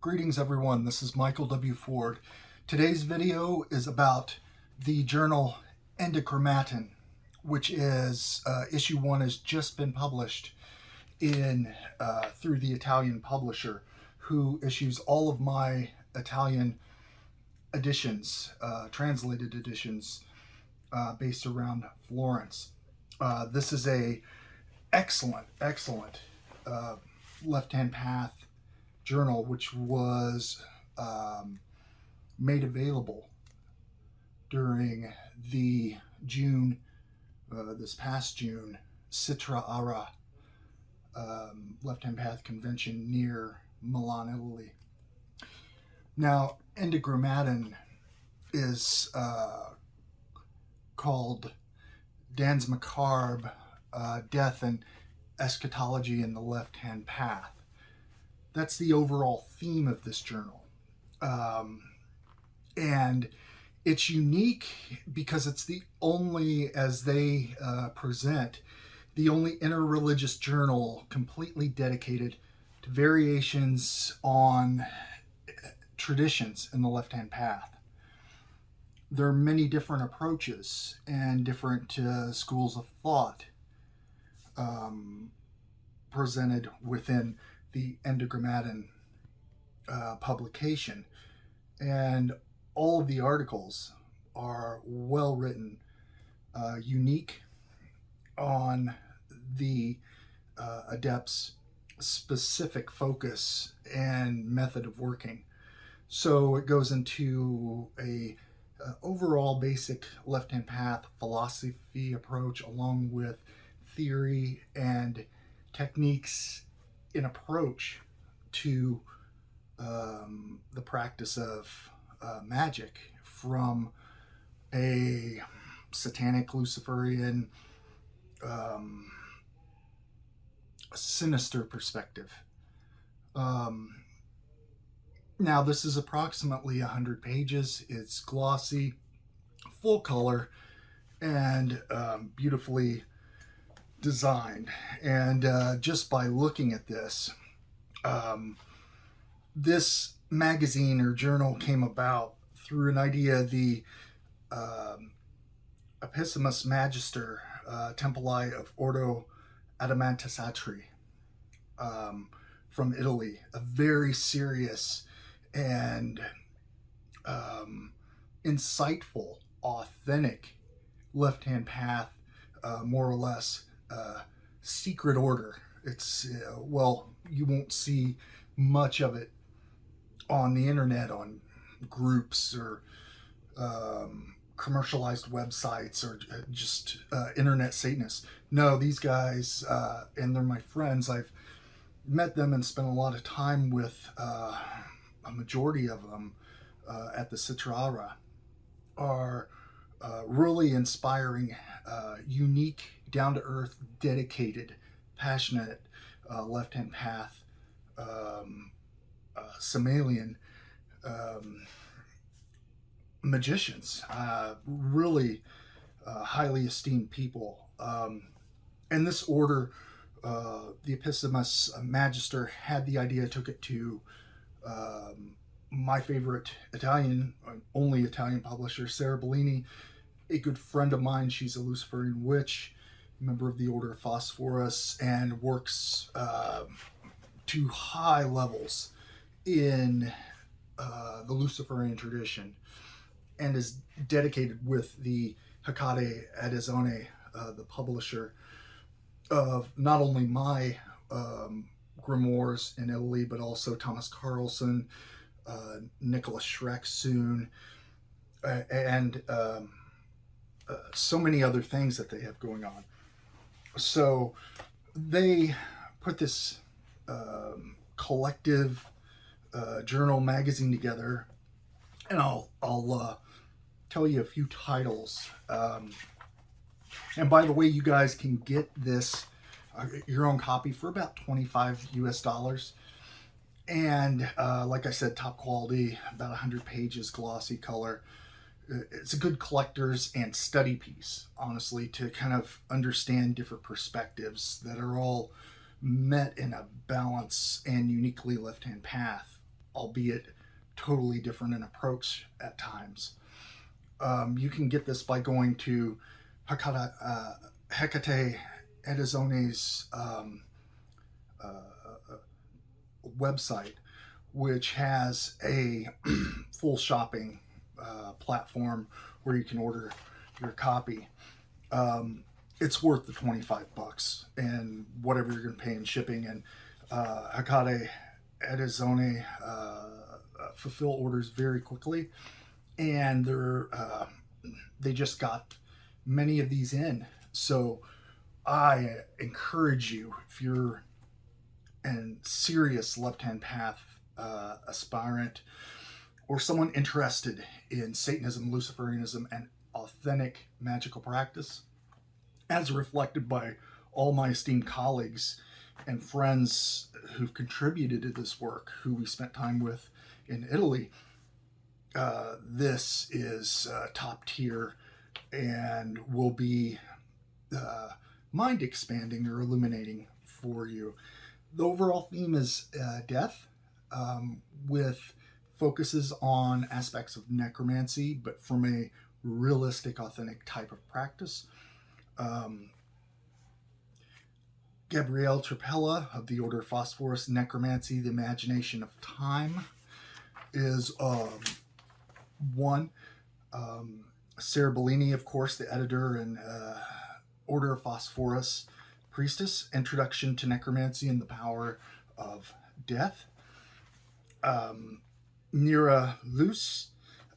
Greetings everyone, this is Michael W. Ford. Today's video is about the journal Endecagrammaton, which is issue 1 has just been published in through the Italian publisher who issues all of my Italian editions, translated editions based around Florence. This is a excellent left-hand path journal, which was made available during the June, this past June, Sitra Ahra left-hand path convention near Milan, Italy. Now, Endecagrammaton is called Dan's Macabre, Death and Eschatology in the Left-Hand Path. That's the overall theme of this journal. And it's unique because it's the only, as they present, the only interreligious journal completely dedicated to variations on traditions in the left-hand path. There are many different approaches and different schools of thought presented within the Endecagrammaton publication, and all of the articles are well written, unique on the adept's specific focus and method of working. So it goes into a overall basic left-hand path philosophy approach, along with theory and techniques in approach to the practice of magic from a Satanic, Luciferian, sinister perspective. Now, this is approximately 100 pages. It's glossy, full color, and beautifully designed. And just by looking at this, this magazine or journal came about through an idea the Epissimus Magister Templi of Ordo Adamantis Atri from Italy, a very serious and insightful, authentic left-hand path, more or less secret order. It's well, you won't see much of it on the internet, on groups or commercialized websites or just internet Satanists. No, these guys, and they're my friends. I've met them and spent a lot of time with a majority of them at the Sitra Ahra, are really inspiring, unique, down-to-earth, dedicated, passionate left-hand path Somalian magicians, really highly esteemed people. And this order, the Epissimus Magister, had the idea, took it to my favorite Italian, only Italian publisher, Sara Ballini, a good friend of mine. She's a Luciferian witch, member of the Order of Phosphorus, and works to high levels in the Luciferian tradition, and is dedicated with the Hekate Edizioni, the publisher of not only my grimoires in Italy, but also Thomas Karlsson, Nikolas Schreck soon, and so many other things that they have going on. So they put this collective journal magazine together, and I'll tell you a few titles. And by the way, you guys can get this your own copy for about $25 US. And like I said, top quality, about 100 pages, glossy color. It's a good collector's and study piece, honestly, to kind of understand different perspectives that are all met in a balance and uniquely left-hand path albeit totally different in approach at times. You can get this by going to Hekate Edizioni's website, which has a full shopping platform where you can order your copy. It's worth the $25 and whatever you're going to pay in shipping. And Hekate Edizioni fulfill orders very quickly, and they just got many of these in. So I encourage you, if you're a serious left-hand path aspirant, or someone interested in Satanism, Luciferianism, and authentic magical practice, as reflected by all my esteemed colleagues and friends who've contributed to this work, who we spent time with in Italy, this is top tier and will be mind expanding or illuminating for you. The overall theme is death, with focuses on aspects of necromancy, but from a realistic, authentic type of practice. Gabriele Trapella of the Order of Phosphorus, Necromancy, the Imagination of Time, is one. Sara Ballini, of course, the editor and Order of Phosphorus Priestess, Introduction to Necromancy and the Power of Death. Nira Luce,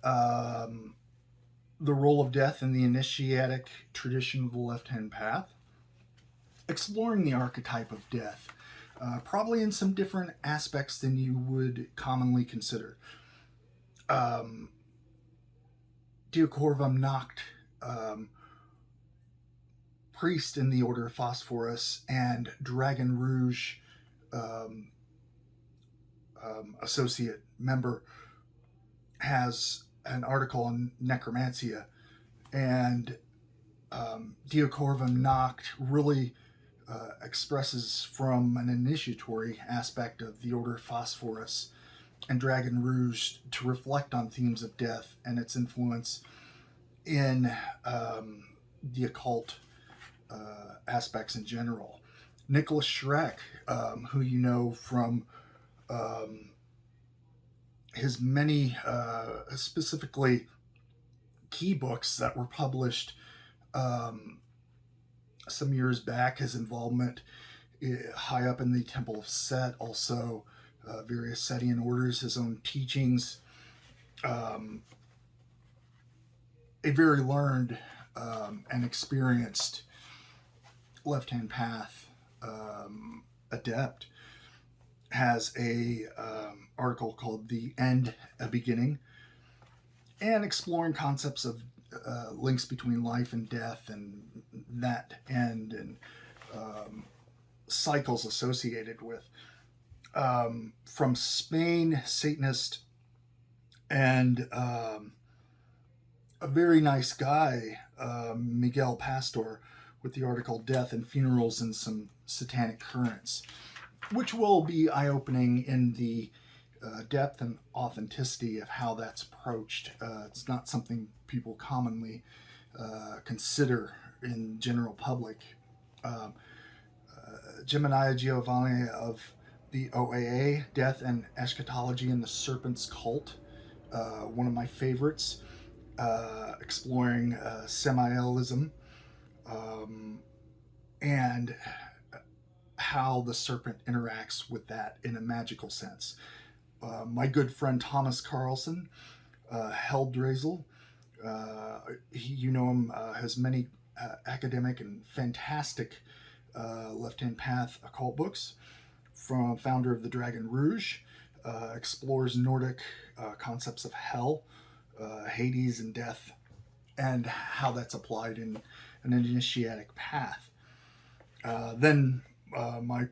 The Role of Death in the Initiatic Tradition of the Left-Hand Path, exploring the archetype of death, probably in some different aspects than you would commonly consider. Diocorvam Nacht, priest in the Order of Phosphorus, and Dragon Rouge associate member, has an article on necromancia, and Diocorvam Nacht really expresses from an initiatory aspect of the Order of Phosphorus and Dragon Rouge to reflect on themes of death and its influence in the occult aspects in general. Nikolas Schreck, who you know from his many, specifically key books that were published some years back, his involvement high up in the Temple of Set, also various Setian orders, his own teachings, a very learned and experienced left-hand path adept, has a article called The End, A Beginning, and exploring concepts of links between life and death and that end, and cycles associated with. From Spain, Satanist, and a very nice guy, Miguel Pastor, with the article Death and Funerals and Some Satanic Currents, which will be eye-opening in the depth and authenticity of how that's approached. It's not something people commonly consider in general public. Gemini Giovanni of the OAA, Death and Eschatology and the Serpent's Cult, one of my favorites, exploring Samaelism and how the serpent interacts with that in a magical sense. My good friend Thomas Karlsson, Heldrazel, you know him, has many academic and fantastic left-hand path occult books. From founder of the Dragon Rouge, explores Nordic concepts of hell, Hades, and death, and how that's applied in an initiatic path. Then my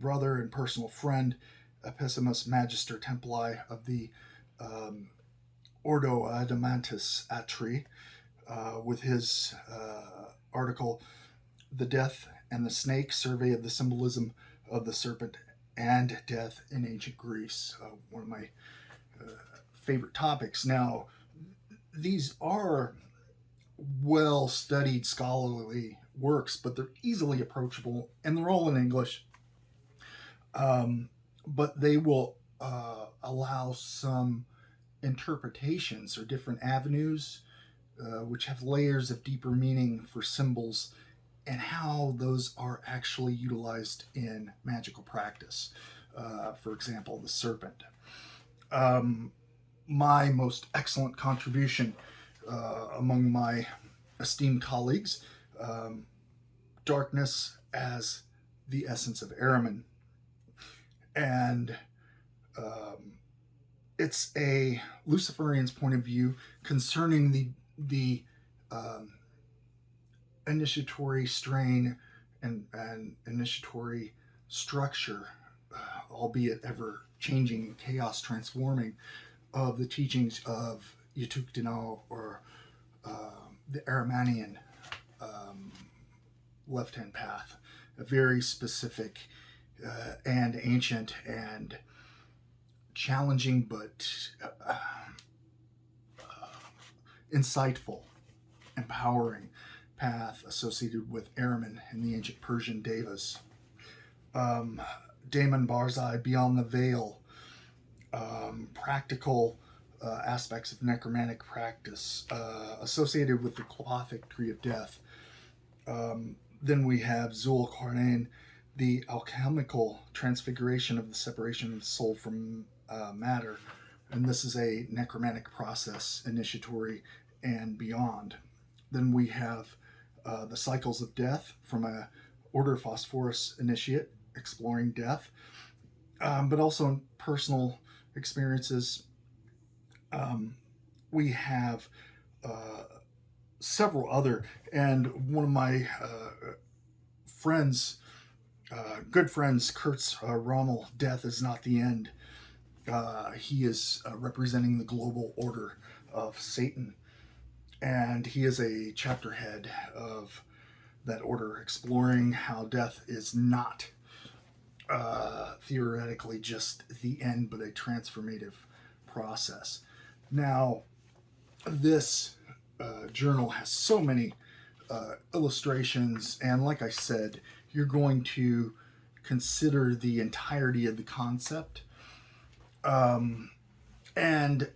brother and personal friend, Epissimus Magister Templii of the Ordo Adamantis Atri, with his article, The Death and the Snake, Survey of the Symbolism of the Serpent and death in ancient Greece, one of my favorite topics. Now, these are well-studied scholarly works, but they're easily approachable, and they're all in English. But they will allow some interpretations or different avenues, which have layers of deeper meaning for symbols and how those are actually utilized in magical practice. For example, the serpent. My most excellent contribution among my esteemed colleagues, darkness as the essence of Ahriman. And it's a Luciferian's point of view concerning the initiatory strain and initiatory structure, albeit ever changing and chaos transforming, of the teachings of Yatuk or the Ahrimanian left-hand path, a very specific and ancient and challenging but insightful, empowering path associated with Ahriman and the ancient Persian devas. Daemon Barzai, Beyond the Veil, practical aspects of necromantic practice associated with the clothic tree of death. Then we have Zul Qarnayn, the alchemical transfiguration of the separation of the soul from matter. And this is a necromantic process, initiatory and beyond. Then we have the cycles of death from a Order Phosphorus initiate, exploring death, but also in personal experiences. We have several other, and one of my friends, good friends, Kurt's Rommel, Death is Not the End. He is representing the global order of Satan, and he is a chapter head of that order, exploring how death is not theoretically just the end, but a transformative process. Now, this journal has so many illustrations, and like I said, you're going to consider the entirety of the concept and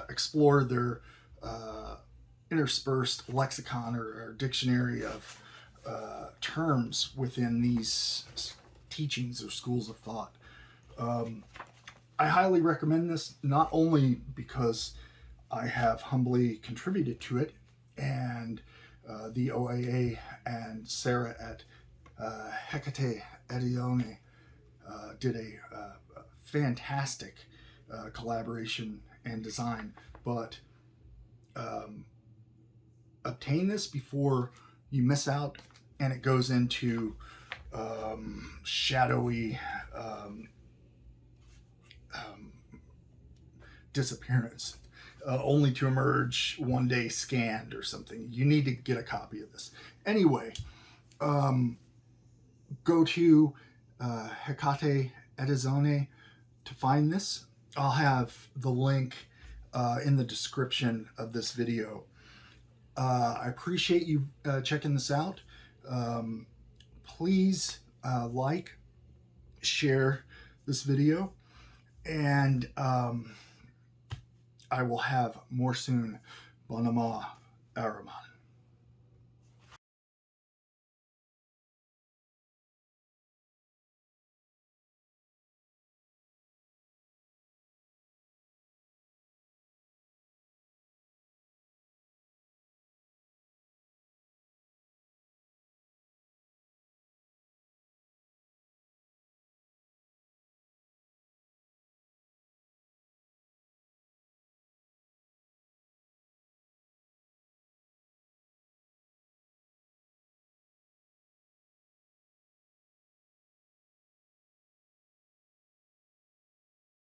explore their interspersed lexicon or dictionary of terms within these teachings or schools of thought. I highly recommend this, not only because I have humbly contributed to it, and the OAA and Sara at Hekate Edizioni did a fantastic collaboration and design, but obtain this before you miss out and it goes into shadowy disappearance, only to emerge one day scanned or something. You need to get a copy of this. Anyway, go to Hekate Edizioni to find this. I'll have the link in the description of this video. I appreciate you checking this out. Please like, share this video, and I will have more soon. Bonama Ahriman.